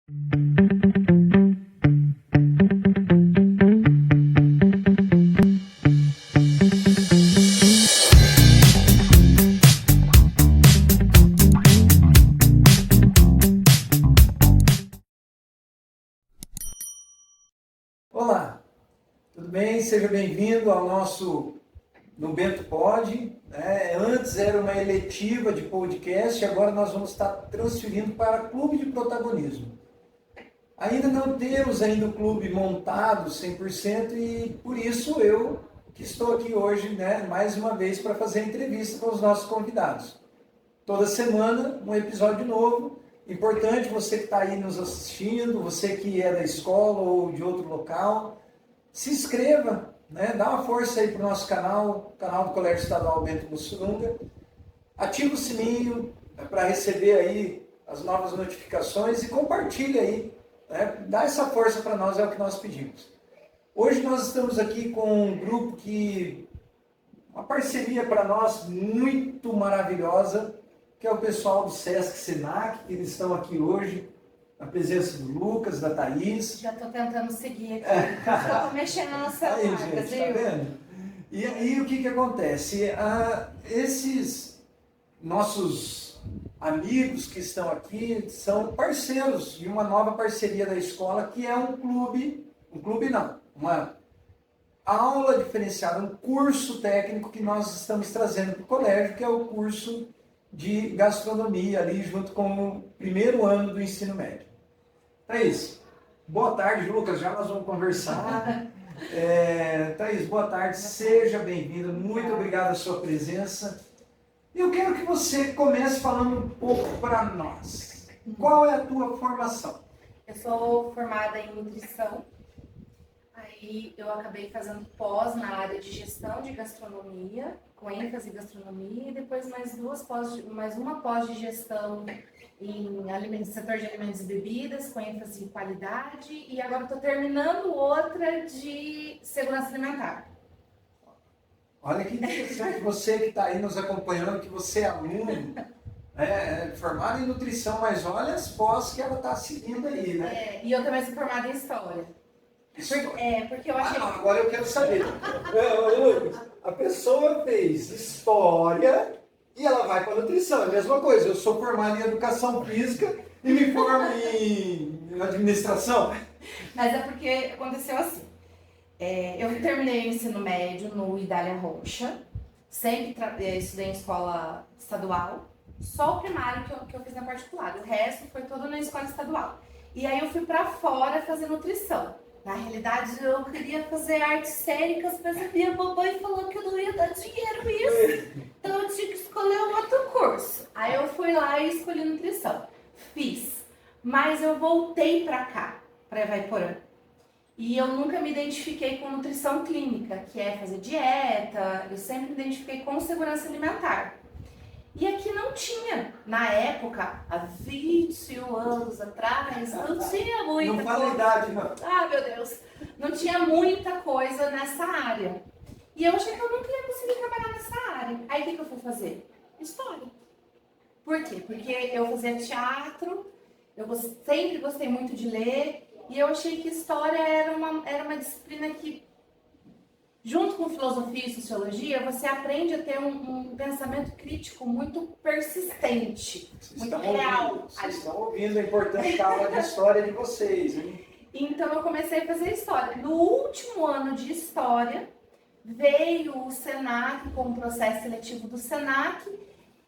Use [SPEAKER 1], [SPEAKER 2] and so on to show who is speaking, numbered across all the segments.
[SPEAKER 1] Olá, tudo bem? Seja bem-vindo ao nosso Nubento Pod. Antes era uma eletiva de podcast, agora nós vamos estar transferindo para Clube de Protagonismo. Ainda não temos o clube montado 100% e por isso eu que estou aqui hoje, mais uma vez para fazer a entrevista com os nossos convidados. Toda semana um episódio novo. Importante você que está aí nos assistindo, você que é da escola ou de outro local, se inscreva, dá uma força aí para o nosso canal, canal do Colégio Estadual Bento Mussurunga. Ativa o sininho para receber aí as novas notificações e compartilha aí, dá essa força para nós, é o que nós pedimos. Hoje nós estamos aqui com um grupo uma parceria para nós muito maravilhosa, que é o pessoal do Sesc Senac, que eles estão aqui hoje, na presença do Lucas, da Thaís.
[SPEAKER 2] Já estou tentando seguir aqui, estou mexendo no celular,
[SPEAKER 1] aí, gente, tá vendo? E aí o que acontece? Esses nossos amigos que estão aqui são parceiros de uma nova parceria da escola, que é uma aula diferenciada, um curso técnico que nós estamos trazendo para o colégio, que é o curso de gastronomia ali junto com o primeiro ano do ensino médio. Thaís, boa tarde, Lucas, já nós vamos conversar. Thaís, boa tarde, seja bem-vinda, muito obrigado pela sua presença. Eu quero que você comece falando um pouco para nós. Qual é a tua formação?
[SPEAKER 2] Eu sou formada em nutrição, aí eu acabei fazendo pós na área de gestão de gastronomia, com ênfase em gastronomia, e depois mais uma pós de gestão em setor de alimentos e bebidas, com ênfase em qualidade, e agora estou terminando outra de segurança alimentar.
[SPEAKER 1] Olha que interessante, você que está aí nos acompanhando, que você é aluno, formado em nutrição, mas olha as pós que ela está seguindo aí, né?
[SPEAKER 2] E eu também sou formada em história. Porque eu achei...
[SPEAKER 1] agora eu quero saber. A pessoa fez história e ela vai para nutrição. É a mesma coisa. Eu sou formado em educação física e me formo em administração.
[SPEAKER 2] Mas é porque aconteceu assim. Eu terminei o ensino médio no Idália Rocha. Sempre estudei em escola estadual. Só o primário que eu fiz na particular. O resto foi todo na escola estadual. E aí eu fui para fora fazer nutrição. Na realidade, eu queria fazer artes cênicas, mas a minha mamãe falou que eu não ia dar dinheiro isso. Então eu tinha que escolher um outro curso. Aí eu fui lá e escolhi nutrição. Fiz. Mas eu voltei para cá, para Ivaiporã. E eu nunca me identifiquei com nutrição clínica, que é fazer dieta. Eu sempre me identifiquei com segurança alimentar. E aqui não tinha. Na época, há 21 anos atrás, não tinha muita coisa.
[SPEAKER 1] Não fala a idade, não.
[SPEAKER 2] Ah, meu Deus. Não tinha muita coisa nessa área. E eu achei que eu nunca ia conseguir trabalhar nessa área. Aí o que eu fui fazer? História. Por quê? Porque eu fazia teatro, sempre gostei muito de ler, e eu achei que história era uma disciplina que, junto com filosofia e sociologia, você aprende a ter um pensamento crítico muito persistente, muito real.
[SPEAKER 1] Vocês estão ouvindo a importante aula de história de vocês, hein?
[SPEAKER 2] Então eu comecei a fazer história. No último ano de história, veio o Senac com o processo seletivo do Senac,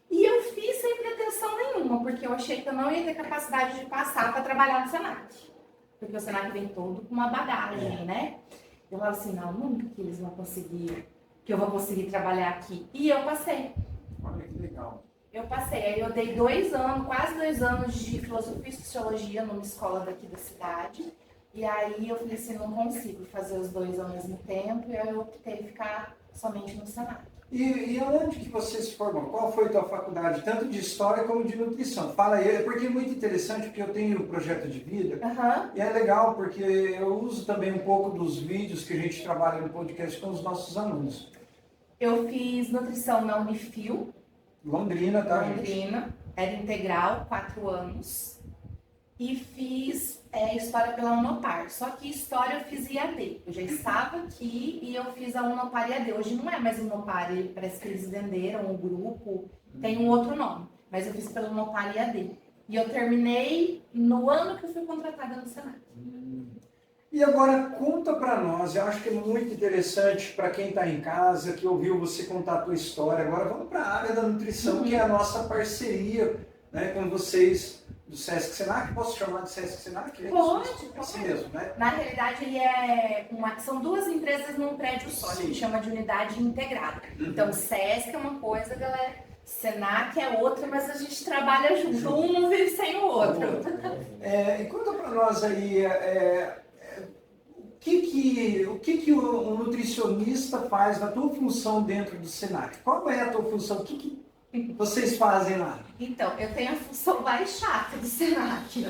[SPEAKER 2] e eu fiz sem pretensão nenhuma, porque eu achei que eu não ia ter capacidade de passar para trabalhar no Senac. Porque o Senac vem todo com uma bagagem, né? Eu falava assim, não, nunca que eles vão conseguir, que eu vou conseguir trabalhar aqui. E eu passei.
[SPEAKER 1] Olha que legal.
[SPEAKER 2] Eu passei. Aí eu dei quase 2 anos de filosofia e sociologia numa escola daqui da cidade. E aí eu falei assim, não consigo fazer os 2 ao mesmo tempo. E aí eu optei em ficar somente no Senac.
[SPEAKER 1] E onde que você se formou? Qual foi a tua faculdade, tanto de história como de nutrição? Fala aí, porque é muito interessante, porque eu tenho um projeto de vida, e é legal porque eu uso também um pouco dos vídeos que a gente trabalha no podcast com os nossos alunos.
[SPEAKER 2] Eu fiz nutrição na Unifil.
[SPEAKER 1] Londrina, tá,
[SPEAKER 2] Londrina, era integral, 4 anos. e fiz História pela Unopar. Só que História eu fiz IAD. Eu já estava aqui e eu fiz a Unopar IAD. Hoje não é mais Unopar, parece que eles venderam o grupo, tem um outro nome. Mas eu fiz pela Unopar IAD. E eu terminei no ano que eu fui contratada no Senac.
[SPEAKER 1] E agora conta para nós, eu acho que é muito interessante para quem está em casa, que ouviu você contar a tua história. Agora vamos para a área da nutrição, que é a nossa parceria, né, com vocês do Sesc Senac. Posso chamar de Sesc Senac?
[SPEAKER 2] Pode.
[SPEAKER 1] É assim mesmo, né?
[SPEAKER 2] Na realidade, são duas empresas num prédio só, a gente chama de unidade integrada. Então, Sesc é uma coisa, galera, Senac é outra, mas a gente trabalha junto, um não vive sem o outro.
[SPEAKER 1] E conta para nós aí, o que o nutricionista faz na tua função dentro do Senac? Qual é a tua função? O que vocês fazem lá?
[SPEAKER 2] Então, eu tenho a função mais chata do Senac,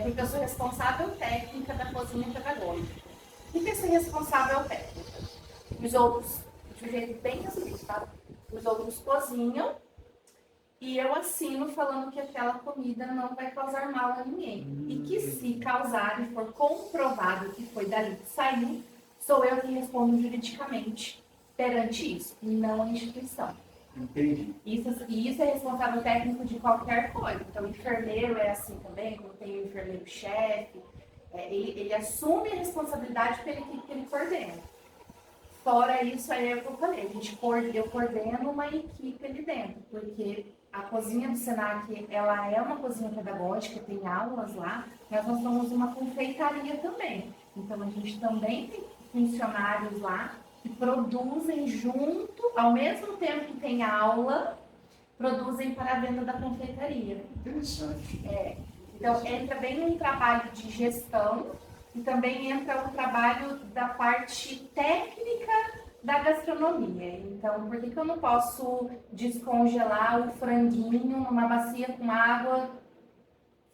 [SPEAKER 2] porque eu sou responsável técnica da cozinha pedagógica. O que é ser responsável técnica? Os outros, de um jeito bem resumido, tá? Os outros cozinham e eu assino falando que aquela comida não vai causar mal a ninguém. E que se causar e for comprovado que foi dali que saiu, sou eu que respondo juridicamente perante isso, e não a instituição.
[SPEAKER 1] Entendi.
[SPEAKER 2] Isso é responsável técnico de qualquer coisa. Então, o enfermeiro é assim também, como tem o enfermeiro-chefe, ele assume a responsabilidade pela equipe que ele coordena. Fora isso, aí é o que eu falei, eu coordeno uma equipe ali dentro, porque a cozinha do Senac, ela é uma cozinha pedagógica, tem aulas lá, mas nós somos uma confeitaria também. Então, a gente também tem funcionários lá que produzem junto, ao mesmo tempo que tem aula, produzem para a venda da confeitaria.
[SPEAKER 1] Interessante.
[SPEAKER 2] Então, entra bem um trabalho de gestão e também entra o trabalho da parte técnica da gastronomia. Então, por que eu não posso descongelar o franguinho numa bacia com água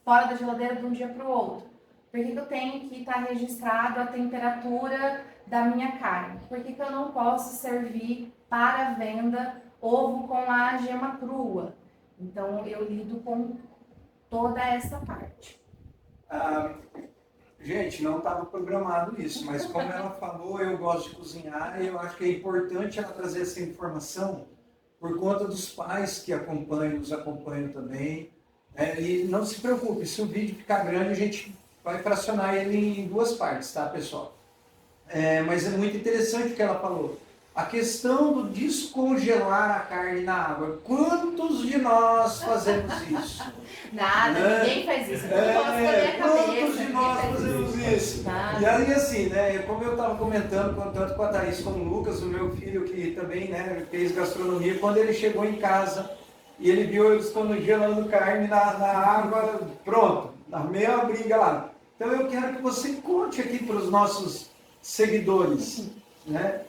[SPEAKER 2] fora da geladeira de um dia para o outro? Por que eu tenho que estar registrado a temperatura da minha carne? Por que eu não posso servir para venda ovo com a gema crua? Então, eu lido com toda essa parte.
[SPEAKER 1] Gente, não estava programado isso, mas como ela falou, eu gosto de cozinhar e eu acho que é importante ela trazer essa informação por conta dos pais que nos acompanham também. E não se preocupe, se o vídeo ficar grande, a gente vai fracionar ele em duas partes, tá, pessoal? Mas é muito interessante o que ela falou. A questão do descongelar a carne na água. Quantos de nós fazemos isso?
[SPEAKER 2] Nada, ninguém faz isso.
[SPEAKER 1] Quantos de nós fazemos isso?
[SPEAKER 2] Nada.
[SPEAKER 1] E aí, assim, né, como eu estava comentando, tanto com a Thaís como o Lucas, o meu filho, que também, né, fez gastronomia, quando ele chegou em casa e ele viu eles congelando carne na água, pronto, na meia briga lá. Então eu quero que você conte aqui para os nossos seguidores, né?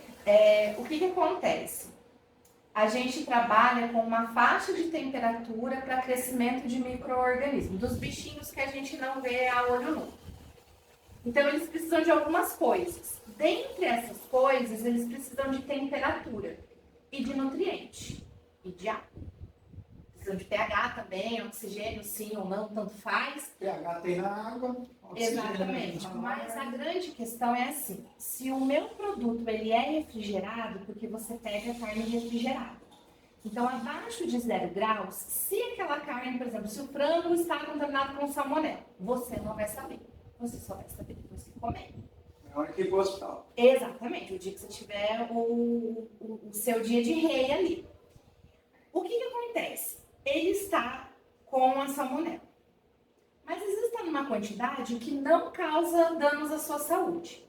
[SPEAKER 2] O que acontece? A gente trabalha com uma faixa de temperatura para crescimento de micro-organismos, dos bichinhos que a gente não vê a olho nu. Então, eles precisam de algumas coisas. Dentre essas coisas, eles precisam de temperatura e de nutriente e de água. Precisam de pH também, oxigênio, sim ou não, tanto faz.
[SPEAKER 1] pH tem na água.
[SPEAKER 2] Exatamente, mas a grande questão é assim, se o meu produto ele é refrigerado, porque você pega a carne refrigerada. Então, abaixo de 0 graus, se aquela carne, por exemplo, se o frango está contaminado com salmonela, você não vai saber. Você só vai saber depois que comer.
[SPEAKER 1] Na hora que ir para o hospital.
[SPEAKER 2] Exatamente, o dia que você tiver o seu dia de rei ali. O que acontece? Ele está com a salmonela. Mas existe uma quantidade que não causa danos à sua saúde.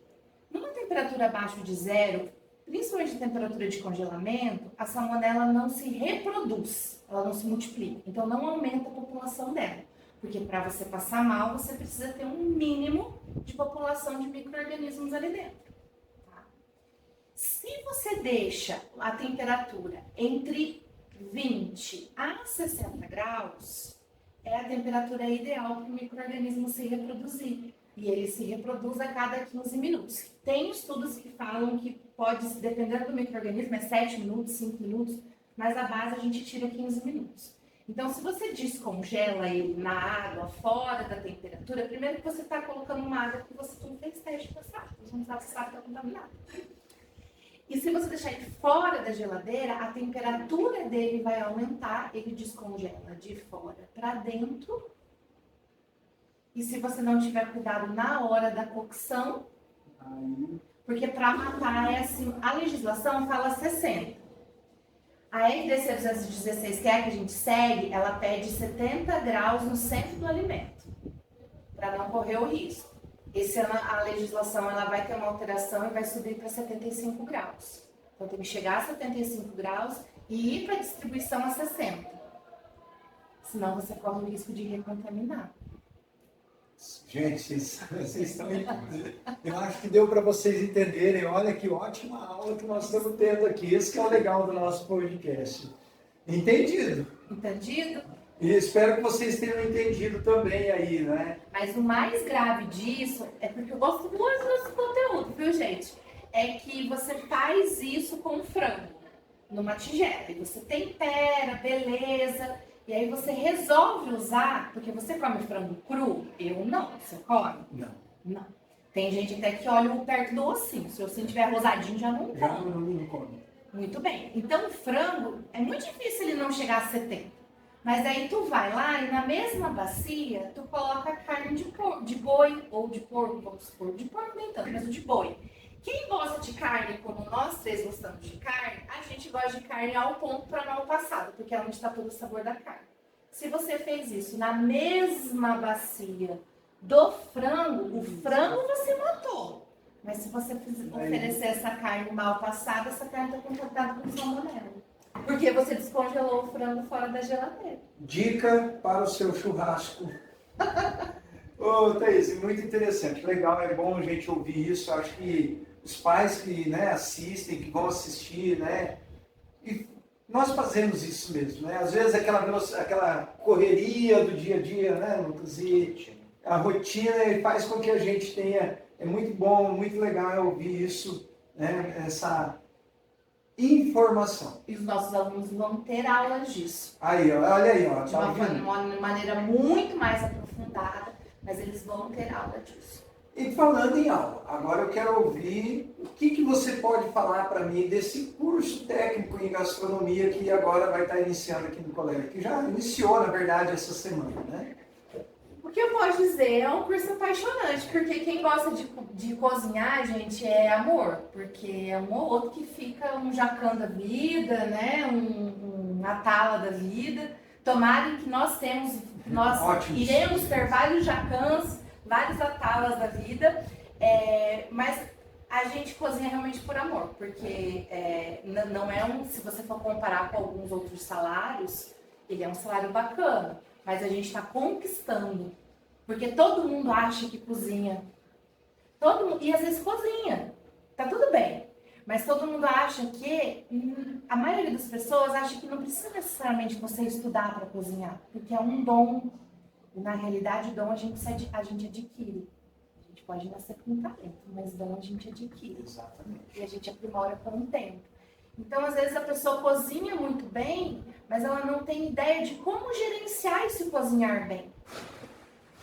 [SPEAKER 2] Numa temperatura abaixo de 0, principalmente temperatura de congelamento, a salmonela não se reproduz, ela não se multiplica. Então não aumenta a população dela. Porque para você passar mal, você precisa ter um mínimo de população de micro-organismos ali dentro. Tá? Se você deixa a temperatura entre 20 a 60 graus, é a temperatura ideal para o micro-organismo se reproduzir. E ele se reproduz a cada 15 minutos. Tem estudos que falam que pode, dependendo do micro-organismo, é 7 minutos, 5 minutos, mas a base a gente tira 15 minutos. Então, se você descongela ele na água, fora da temperatura, primeiro que você está colocando uma água que você não fez teste passado, você não sabe se está contaminado. E se você deixar ele fora da geladeira, a temperatura dele vai aumentar, ele descongela de fora para dentro. E se você não tiver cuidado na hora da cocção, porque para matar é assim, a legislação fala 60. A RDC 216, que é a que a gente segue, ela pede 70 graus no centro do alimento, para não correr o risco. Esse ano a legislação ela vai ter uma alteração e vai subir para 75 graus. Então tem que chegar a 75 graus e ir para a distribuição a 60. Senão você corre o risco de recontaminar.
[SPEAKER 1] Gente, vocês estão... Eu acho que deu para vocês entenderem. Olha que ótima aula que nós estamos tendo aqui. Esse que é o legal do nosso podcast. Entendido?
[SPEAKER 2] Entendido?
[SPEAKER 1] E espero que vocês tenham entendido também aí, né?
[SPEAKER 2] Mas o mais grave disso é porque eu gosto muito do nosso conteúdo, viu, gente? É que você faz isso com frango, numa tigela. E você tempera, beleza. E aí você resolve usar, porque você come frango cru, eu não. Você come?
[SPEAKER 1] Não.
[SPEAKER 2] Não. Tem gente até que olha perto do ossinho. Se o ossinho tiver rosadinho, já não come.
[SPEAKER 1] Já não come.
[SPEAKER 2] Muito bem. Então o frango, é muito difícil ele não chegar a 70. Mas aí tu vai lá e na mesma bacia, tu coloca a carne de boi ou de porco, vamos supor. De porco nem tanto, mas o de boi. Quem gosta de carne, como nós três gostamos de carne, a gente gosta de carne ao ponto para mal passado, porque é onde está todo o sabor da carne. Se você fez isso na mesma bacia do frango, o frango você matou. Mas se você oferecer essa carne mal passada, essa carne está contaminada com salmonela. Porque você descongelou o frango fora da geladeira.
[SPEAKER 1] Dica para o seu churrasco. Ô, Thaís, muito interessante. Legal, é bom a gente ouvir isso. Acho que os pais que, né, assistem, que vão assistir, né? E nós fazemos isso mesmo, né? Às vezes aquela correria do dia a dia, né, Lucas? E a rotina faz com que a gente tenha... É muito bom, muito legal ouvir isso, né? Essa informação.
[SPEAKER 2] E os nossos alunos vão ter aulas disso.
[SPEAKER 1] Aí, ó, olha aí, ó.
[SPEAKER 2] De
[SPEAKER 1] Tá
[SPEAKER 2] uma maneira muito mais aprofundada, mas eles vão ter aula disso.
[SPEAKER 1] E falando em aula, agora eu quero ouvir o que você pode falar para mim desse curso técnico em gastronomia que agora vai estar iniciando aqui no colégio, que já iniciou, na verdade, essa semana, né?
[SPEAKER 2] O que eu posso dizer é um curso apaixonante, porque quem gosta de cozinhar, gente, é amor. Porque é um ou outro que fica um jacan da vida, né? Um atala da vida. Tomara que nós
[SPEAKER 1] Ótimo.
[SPEAKER 2] Iremos ter vários jacans, vários atalas da vida, mas a gente cozinha realmente por amor, porque não é se você for comparar com alguns outros salários, ele é um salário bacana, mas a gente está conquistando, porque todo mundo acha que cozinha, e às vezes cozinha, tá tudo bem, mas todo mundo acha que, a maioria das pessoas acha que não precisa necessariamente você estudar para cozinhar, porque é um dom. Na realidade, dom a gente adquire. A gente pode nascer com talento, mas dom a gente adquire.
[SPEAKER 1] Exatamente.
[SPEAKER 2] E a gente aprimora com o tempo. Então, às vezes, a pessoa cozinha muito bem, mas ela não tem ideia de como gerenciar esse cozinhar bem.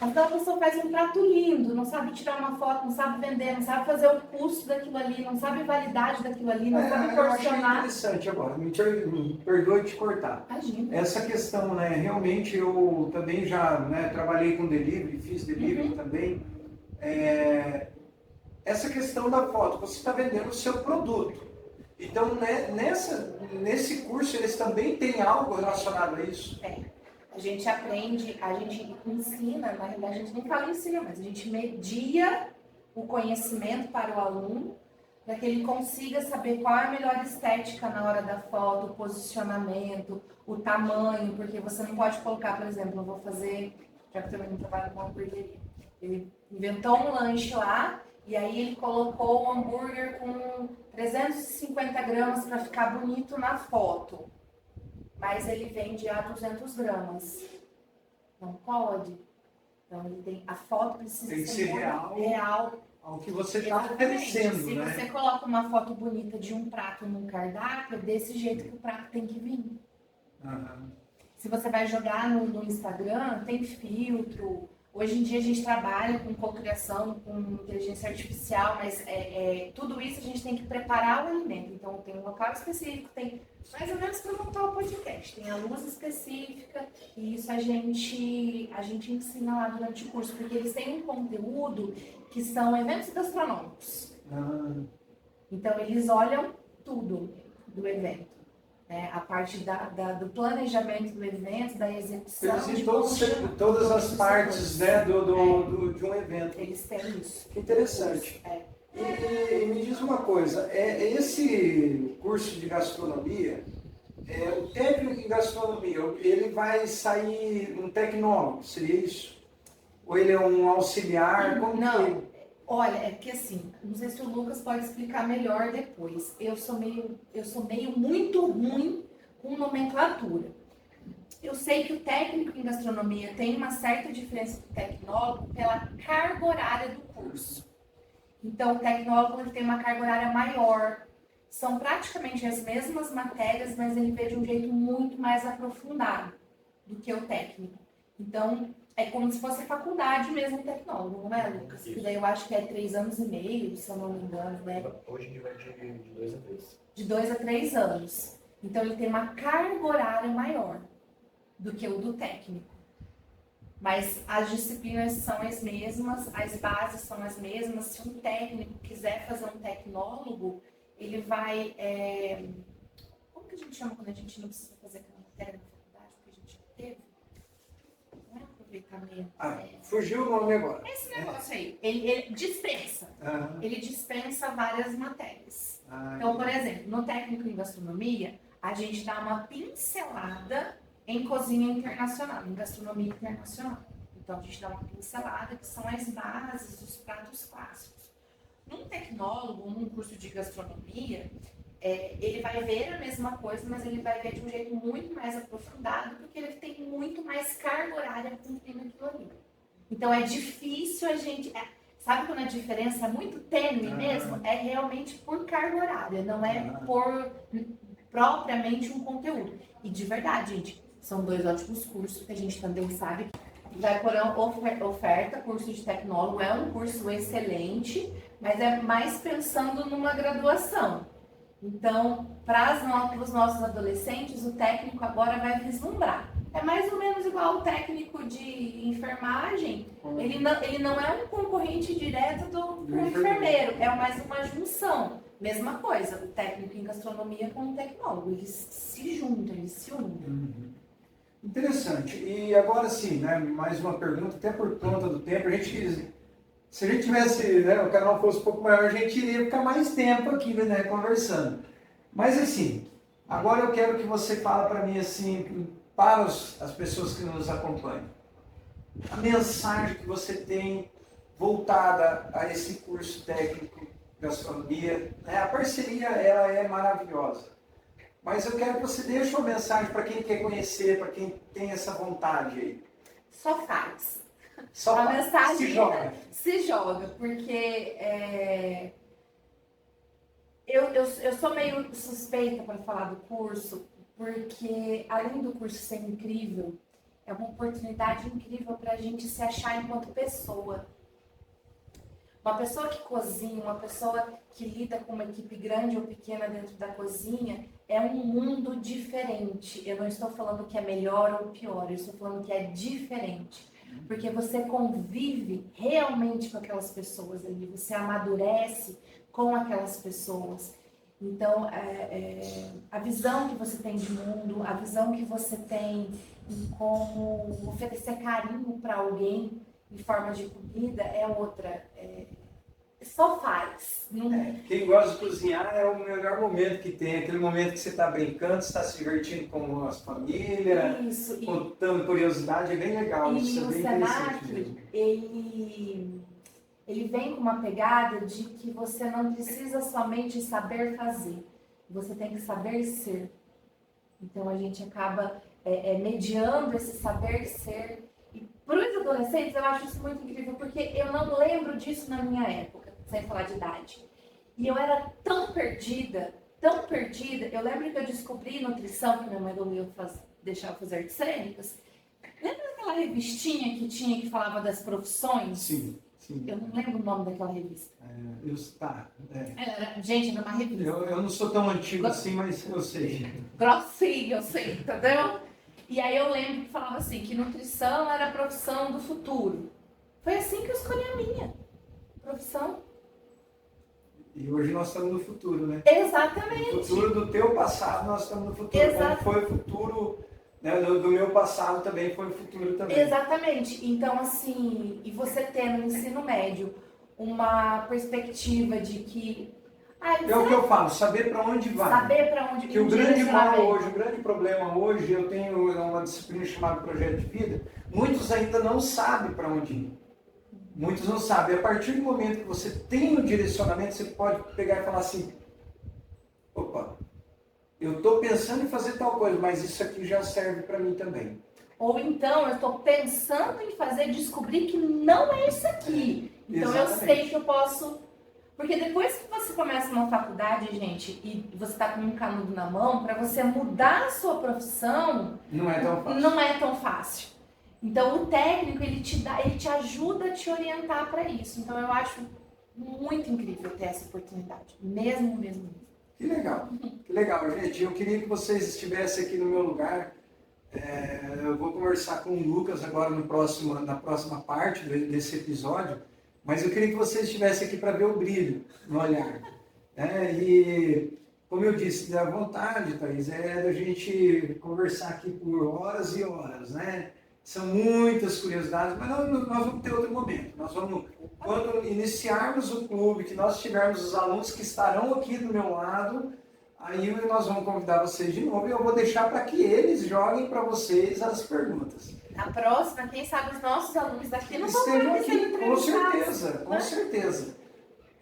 [SPEAKER 2] Então, a pessoa faz um prato lindo, não sabe tirar uma foto, não sabe vender, não sabe fazer o custo daquilo ali, não sabe a validade daquilo ali, não sabe
[SPEAKER 1] Eu achei
[SPEAKER 2] porcionar.
[SPEAKER 1] interessante agora, me perdoe te cortar.
[SPEAKER 2] Imagina.
[SPEAKER 1] Essa questão, né, realmente eu também já, né, trabalhei com delivery, fiz delivery também. Essa questão da foto, você está vendendo o seu produto. Então, né, nesse curso, eles também têm algo relacionado a isso?
[SPEAKER 2] A gente aprende, a gente ensina, na realidade a gente nem fala ensina, mas a gente media o conhecimento para o aluno, para que ele consiga saber qual é a melhor estética na hora da foto, o posicionamento, o tamanho, porque você não pode colocar, por exemplo, eu vou fazer, já que eu também trabalho com hamburgueria, ele inventou um lanche lá, e aí ele colocou o hambúrguer com 350 gramas para ficar bonito na foto. Mas ele vende a 200 gramas. Não pode. Então a foto precisa
[SPEAKER 1] tem que ser
[SPEAKER 2] real
[SPEAKER 1] ao que você está oferecendo.
[SPEAKER 2] Se
[SPEAKER 1] né?
[SPEAKER 2] você coloca uma foto bonita de um prato num cardápio, é desse jeito que o prato tem que vir.
[SPEAKER 1] Uhum.
[SPEAKER 2] Se você vai jogar no Instagram, tem filtro. Hoje em dia a gente trabalha com cocriação, com inteligência artificial, mas tudo isso a gente tem que preparar o alimento. Então tem um local específico, tem mais ou menos para montar o podcast. Tem a luz específica e isso a gente ensina lá durante o curso, porque eles têm um conteúdo que são eventos gastronômicos. Então eles olham tudo do evento. A parte do planejamento do evento, da execução.
[SPEAKER 1] Todas as partes, né, de um evento.
[SPEAKER 2] Eles têm isso.
[SPEAKER 1] Que interessante. E me diz uma coisa, esse curso de gastronomia, o técnico em gastronomia, ele vai sair um tecnólogo, seria isso? Ou ele é um auxiliar?
[SPEAKER 2] Não. Olha, é que assim, não sei se o Lucas pode explicar melhor depois. Eu sou meio muito ruim com nomenclatura. Eu sei que o técnico em gastronomia tem uma certa diferença do tecnólogo pela carga horária do curso. Então, o tecnólogo ele tem uma carga horária maior. São praticamente as mesmas matérias, mas ele vê de um jeito muito mais aprofundado do que o técnico. Então, é como se fosse faculdade mesmo em tecnólogo, não é, Lucas? Que daí eu acho que é 3 anos e meio, se eu não me engano, né?
[SPEAKER 3] Hoje em dia vai de 2 a 3.
[SPEAKER 2] De 2 a 3 anos. Então ele tem uma carga horária maior do que o do técnico. Mas as disciplinas são as mesmas, as bases são as mesmas. Se um técnico quiser fazer um tecnólogo, ele vai... Como que a gente chama quando a gente não precisa fazer aquela matéria na faculdade, porque a gente já teve?
[SPEAKER 1] Fugiu o nome agora.
[SPEAKER 2] Esse negócio aí, ele dispensa. Ele dispensa várias matérias. Então, por exemplo, no técnico em gastronomia, a gente dá uma pincelada em cozinha internacional, em gastronomia internacional. Então, a gente dá uma pincelada que são as bases dos pratos clássicos. Num tecnólogo, num curso de gastronomia, ele vai ver a mesma coisa, mas ele vai ver de um jeito muito mais aprofundado, porque ele tem muito mais carga horária cumprindo aquilo ali. Então é difícil a gente... sabe quando a diferença é muito tênue mesmo? É realmente por carga horária, não é por propriamente um conteúdo. E de verdade, gente, são 2 ótimos cursos que a gente também sabe que vai por oferta, curso de tecnólogo, é um curso excelente, mas é mais pensando numa graduação. Então, para os nossos adolescentes, o técnico agora vai vislumbrar. É mais ou menos igual o técnico de enfermagem. Ele não é um concorrente direto do enfermeiro, é mais uma junção. Mesma coisa, o técnico em gastronomia com o tecnólogo. Eles se juntam, eles se unem.
[SPEAKER 1] Interessante. E agora sim, né, mais uma pergunta, até por conta do tempo. Se a gente tivesse, né, o canal fosse um pouco maior, a gente iria ficar mais tempo aqui, né, conversando. Mas assim, agora eu quero que você fale para mim, assim, para as pessoas que nos acompanham, a mensagem que você tem voltada a esse curso técnico de gastronomia, né? A parceria, ela é maravilhosa. Mas eu quero que você deixe uma mensagem para quem quer conhecer, para quem tem essa vontade aí.
[SPEAKER 2] Só faz.
[SPEAKER 1] Só
[SPEAKER 2] a mensagem
[SPEAKER 1] se joga,
[SPEAKER 2] porque eu sou meio suspeita para falar do curso, porque além do curso ser incrível, é uma oportunidade incrível para a gente se achar enquanto pessoa. Uma pessoa que cozinha, uma pessoa que lida com uma equipe grande ou pequena dentro da cozinha, é um mundo diferente. Eu não estou falando que é melhor ou pior, eu estou falando que é diferente. Porque você convive realmente com aquelas pessoas ali, você amadurece com aquelas pessoas. Então, a visão que você tem de mundo, a visão que você tem em como oferecer carinho para alguém em forma de comida é outra. Só faz.
[SPEAKER 1] Quem gosta de cozinhar é o melhor momento que tem, aquele momento que você está brincando, está se divertindo com as famílias, contando curiosidade, é bem legal.
[SPEAKER 2] E
[SPEAKER 1] isso
[SPEAKER 2] o
[SPEAKER 1] é bem
[SPEAKER 2] Senac, ele vem com uma pegada de que você não precisa somente saber fazer, você tem que saber ser. Então a gente acaba mediando esse saber ser. E para os adolescentes eu acho isso muito incrível, porque eu não lembro disso na minha época, sem falar de idade. E eu era tão perdida, eu lembro que eu descobri nutrição, que minha mãe não ia deixar eu fazer artes cênicas. Lembra daquela revistinha que tinha que falava das profissões?
[SPEAKER 1] Sim, sim.
[SPEAKER 2] Eu não lembro o nome daquela revista. Gente, era uma revista.
[SPEAKER 1] Eu não sou tão antigo assim, mas eu sei.
[SPEAKER 2] Grossinho, eu sei, entendeu? E aí eu lembro que falava assim, que nutrição era a profissão do futuro. Foi assim que eu escolhi a minha profissão.
[SPEAKER 1] E hoje nós estamos no futuro, né?
[SPEAKER 2] Exatamente.
[SPEAKER 1] No futuro do teu passado, nós estamos no futuro.
[SPEAKER 2] Exato.
[SPEAKER 1] Como foi o futuro, né, do meu passado também foi o futuro também.
[SPEAKER 2] Exatamente. Então, assim, e você ter no ensino médio uma perspectiva de que...
[SPEAKER 1] É o que eu falo, saber para onde vai.
[SPEAKER 2] Saber para onde vai.
[SPEAKER 1] Que o grande mal hoje, o grande problema hoje, eu tenho uma disciplina chamada Projeto de Vida, muitos ainda não sabem para onde ir. Muitos não sabem. A partir do momento que você tem um direcionamento, você pode pegar e falar assim, opa, eu estou pensando em fazer tal coisa, mas isso aqui já serve para mim também.
[SPEAKER 2] Ou então, eu estou pensando em descobrir que não é isso aqui. Então, exatamente. Eu sei que eu posso... Porque depois que você começa uma faculdade, gente, e você está com um canudo na mão, para você mudar a sua profissão... Não é tão fácil. Não é tão fácil. Então, o técnico, ele te ajuda a te orientar para isso. Então, eu acho muito incrível ter essa oportunidade. Mesmo.
[SPEAKER 1] Que legal, gente. Eu queria que vocês estivessem aqui no meu lugar. Eu vou conversar com o Lucas agora na próxima parte desse episódio, mas eu queria que vocês estivessem aqui para ver o brilho no olhar. E, como eu disse, a vontade, Thaís, é da gente conversar aqui por horas e horas, né? São muitas curiosidades, mas nós vamos ter outro momento. Nós vamos, quando iniciarmos o clube, que nós tivermos os alunos que estarão aqui do meu lado, aí nós vamos convidar vocês de novo e eu vou deixar para que eles joguem para vocês as perguntas.
[SPEAKER 2] Na próxima, quem sabe os nossos alunos daqui não
[SPEAKER 1] estejam aqui, com certeza.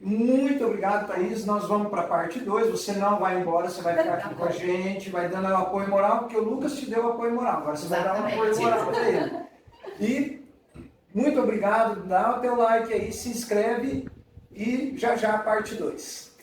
[SPEAKER 1] Muito obrigado, Thaís. Nós vamos para a parte 2. Você não vai embora, você vai ficar aqui com a gente, vai dando apoio moral, porque o Lucas te deu apoio moral. Agora você vai dar um apoio moral para ele. E muito obrigado, dá o teu like aí, se inscreve e já a parte 2.